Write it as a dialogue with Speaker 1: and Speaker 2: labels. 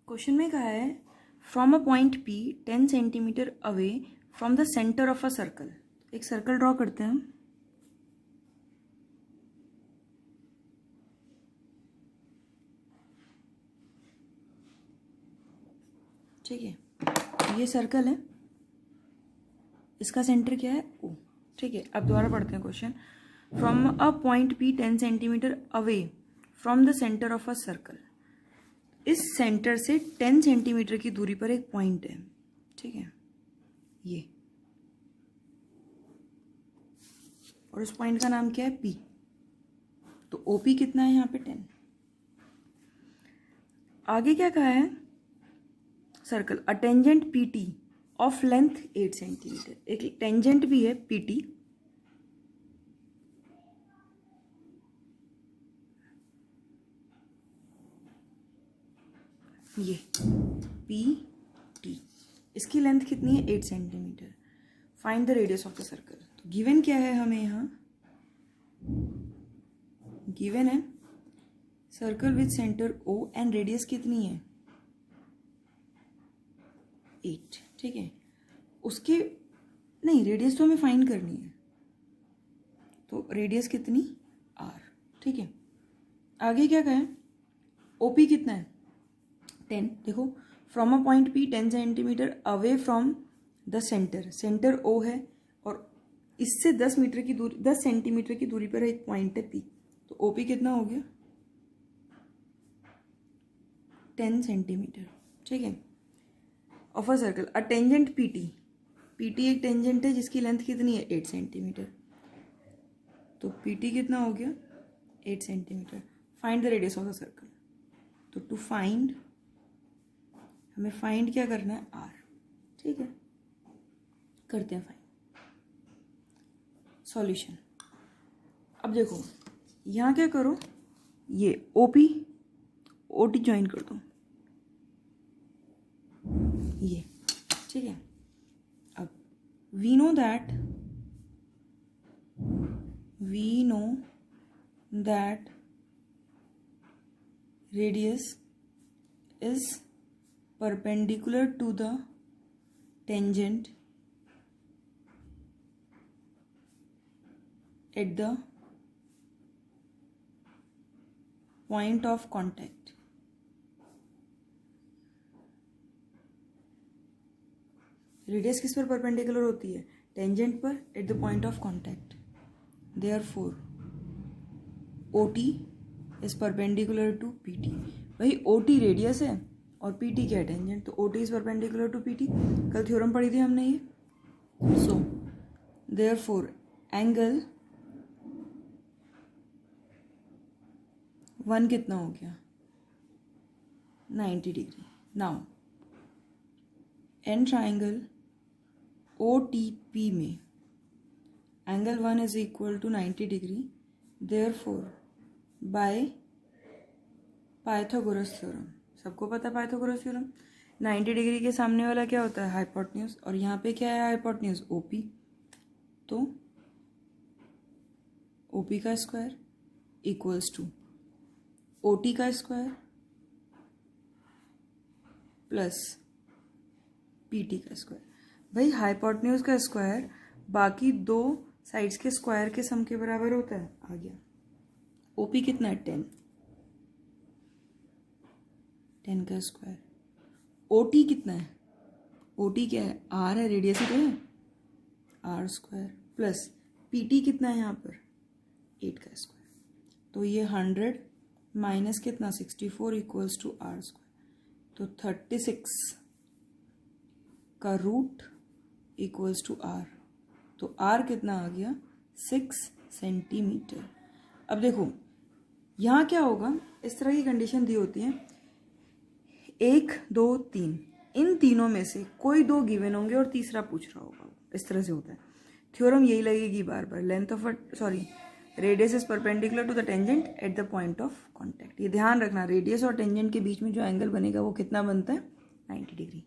Speaker 1: Question में कहा है from a point P 10 centimetre away from the centre of a circle. एक circle draw करते हैं हम। ठीक है, ये सर्कल है, इसका सेंटर क्या है O। ठीक है, अब दोबारा पढ़ते हैं question. From a point P 10 centimetre away from the centre of a circle. इस सेंटर से 10 सेंटीमीटर की दूरी पर एक पॉइंट है। ठीक है, ये, और उस पॉइंट का नाम क्या है P। तो OP कितना है यहाँ पे 10। आगे क्या कहा है, circle a tangent PT of length 8 centimetre. एक टेंजेंट भी है PT, ये PT, इसकी लेंथ कितनी है 8 centimetre. Find the radius of the circle. तो गिवन क्या है हमें यहाँ, गिवन है circle with centre O and radius कितनी है 8। ठीक है, उसके नहीं, रेडियस तो हमें फाइंड करनी है, तो रेडियस कितनी R। ठीक है, आगे क्या कहा है, OP कितना है 10। देखो, from a point P 10 centimetre away from the centre, centre O है और इससे 10 मीटर की दूरी, 10 सेंटीमीटर की दूरी पर एक पॉइंट है P। तो OP कितना हो गया 10 सेंटीमीटर। ठीक है, of a circle a tangent PT एक टेंजेंट है जिसकी लेंथ कितनी है 8 सेंटीमीटर। तो PT कितना हो गया 8 centimetre. Find the radius of the circle. तो टू फाइंड, हमें फाइंड क्या करना है R। ठीक है, करते हैं फाइंड। सॉल्यूशन, अब देखो यहाँ क्या करो, ये OT ज्वाइन कर दो, ये। ठीक है, अब we know that radius is perpendicular to the tangent at the point of contact। Radius किस पर परपेंडिकुलर होती है, टेंजेंट पर at the point of contact. Therefore OT is perpendicular to PT। भाई OT रेडियस है और PT क्या है टेंजेंट, तो OT is perpendicular to PT। कल थ्योरम पढ़ी थी हमने ये। सो देयरफॉर एंगल 1 कितना हो गया 90 degree. Now an triangle OTP में angle 1 is equal to 90 degree. Therefore by Pythagoras theorem, सबको पता है पाइथागोरस थ्योरम, 90 डिग्री के सामने वाला क्या होता है हाइपोटेन्यूज, और यहाँ पे क्या है हाइपोटेन्यूज OP। तो OP का स्क्वायर इक्वल्स टू OT का स्क्वायर प्लस PT का स्क्वायर। भाई हाइपोटेन्यूज का स्क्वायर बाकी दो साइड्स के स्क्वायर के सम के बराबर होता है। आ गया OP कितना है 10 का स्क्वायर। OT कितना है, OT क्या है R है, रेडियस ही तो है, R स्क्वायर प्लस PT कितना है यहाँ पर 8 का स्क्वायर। तो ये 100 माइनस कितना 64 इक्वल्स टू R स्क्वायर। तो 36 का रूट इक्वल्स टू R। तो R कितना आ गया 6 सेंटीमीटर। अब देखो यहाँ क्या होगा, इस तरह की कंडीशन दी होती है 1 2 3, इन तीनों में से कोई दो गिवन होंगे और तीसरा पूछ रहा होगा, इस तरह से होता है। थ्योरम यही लगेगी बार बार, length of radius is perpendicular to the tangent at the point of contact. ये ध्यान रखना, रेडियस और टेंजेंट के बीच में जो एंगल बनेगा वो कितना बनता है 90 डिग्री।